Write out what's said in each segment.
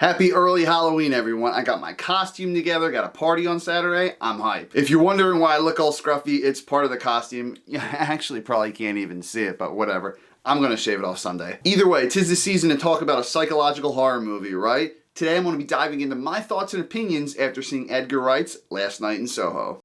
Happy early Halloween, everyone. I got my costume together, got a party on Saturday. I'm hyped. If you're wondering why I look all scruffy, it's part of the costume. You actually probably can't even see it, but whatever. I'm gonna shave it off Sunday. Either way, 'tis the season to talk about a psychological horror movie, right? Today I'm gonna be diving into my thoughts and opinions after seeing Edgar Wright's Last Night in Soho.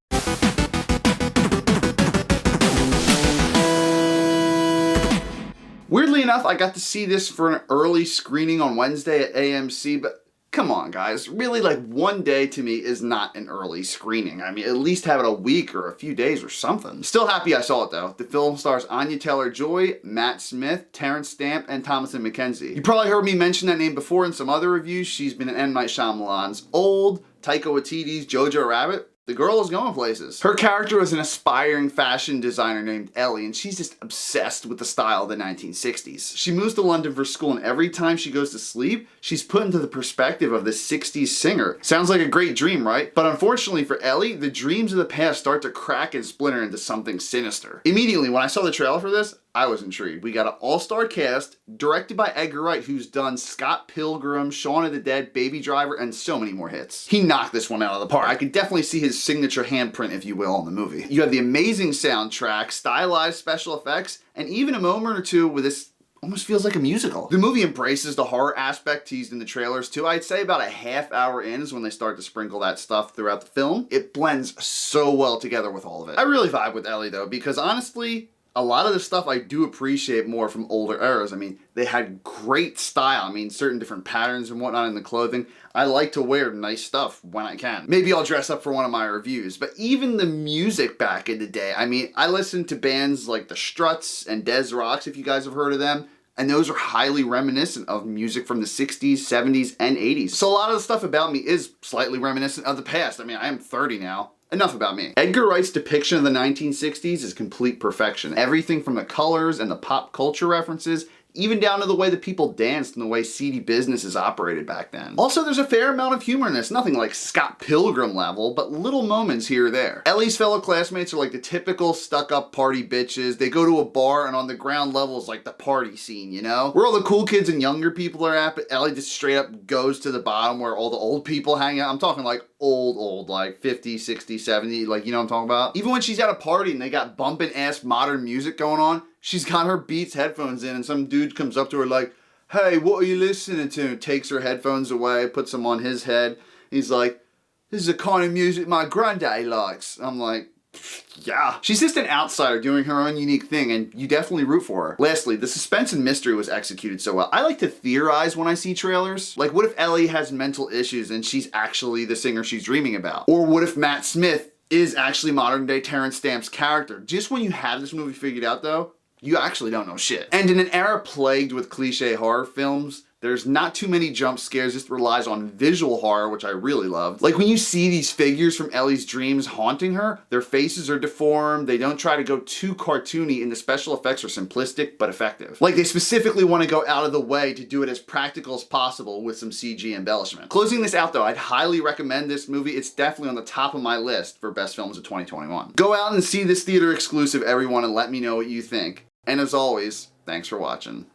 Weirdly enough, I got to see this for an early screening on Wednesday at AMC, but come on guys, really like one day to me is not an early screening. I mean, at least have it a week or a few days or something. Still happy I saw it though. The film stars Anya Taylor-Joy, Matt Smith, Terrence Stamp, and Thomasin McKenzie. You probably heard me mention that name before in some other reviews. She's been in M. Night Shyamalan's Old, Taika Waititi's Jojo Rabbit. The girl is going places. Her character is an aspiring fashion designer named Ellie, and she's just obsessed with the style of the 1960s. She moves to London for school, and every time she goes to sleep, she's put into the perspective of the 60s singer. Sounds like a great dream, right? But unfortunately for Ellie, the dreams of the past start to crack and splinter into something sinister. Immediately, when I saw the trailer for this, I was intrigued. We got an all-star cast, directed by Edgar Wright, who's done Scott Pilgrim, Shaun of the Dead, Baby Driver, and so many more hits. He knocked this one out of the park. I could definitely see his signature handprint, if you will, on the movie. You have the amazing soundtrack, stylized special effects, and even a moment or two with this almost feels like a musical. The movie embraces the horror aspect teased in the trailers too. I'd say about a half hour in is when they start to sprinkle that stuff throughout the film. It blends so well together with all of it. I really vibe with Ellie though, because honestly, a lot of the stuff I do appreciate more from older eras. I mean, they had great style. I mean, certain different patterns and whatnot in the clothing. I like to wear nice stuff when I can. Maybe I'll dress up for one of my reviews. But even the music back in the day, I mean, I listened to bands like The Struts and Des Rocks, if you guys have heard of them. And those are highly reminiscent of music from the 60s, 70s, and 80s. So a lot of the stuff about me is slightly reminiscent of the past. I mean, I am 30 now. Enough about me. Edgar Wright's depiction of the 1960s is complete perfection. Everything from the colors and the pop culture references, even down to the way that people danced and the way seedy businesses operated back then. Also, there's a fair amount of humor in this. Nothing like Scott Pilgrim level, but little moments here or there. Ellie's fellow classmates are like the typical stuck-up party bitches. They go to a bar and on the ground level is like the party scene, you know? Where all the cool kids and younger people are at, but Ellie just straight up goes to the bottom where all the old people hang out. I'm talking like old, like 50, 60, 70, like, you know what I'm talking about? Even when she's at a party and they got bumping ass modern music going on, she's got her Beats headphones in and some dude comes up to her like, hey, what are you listening to? Takes her headphones away, puts them on his head. He's like, this is the kind of music my granddaddy likes. I'm like, yeah. She's just an outsider doing her own unique thing, and you definitely root for her. Lastly, the suspense and mystery was executed so well. I like to theorize when I see trailers. Like, what if Ellie has mental issues and she's actually the singer she's dreaming about? Or what if Matt Smith is actually modern day Terrence Stamp's character? Just when you have this movie figured out though, you actually don't know shit. And in an era plagued with cliche horror films, there's not too many jump scares, just relies on visual horror, which I really loved. Like when you see these figures from Ellie's dreams haunting her, their faces are deformed, they don't try to go too cartoony, and the special effects are simplistic but effective. Like they specifically want to go out of the way to do it as practical as possible with some CG embellishment. Closing this out though, I'd highly recommend this movie. It's definitely on the top of my list for best films of 2021. Go out and see this theater exclusive, everyone, and let me know what you think. And as always, thanks for watching.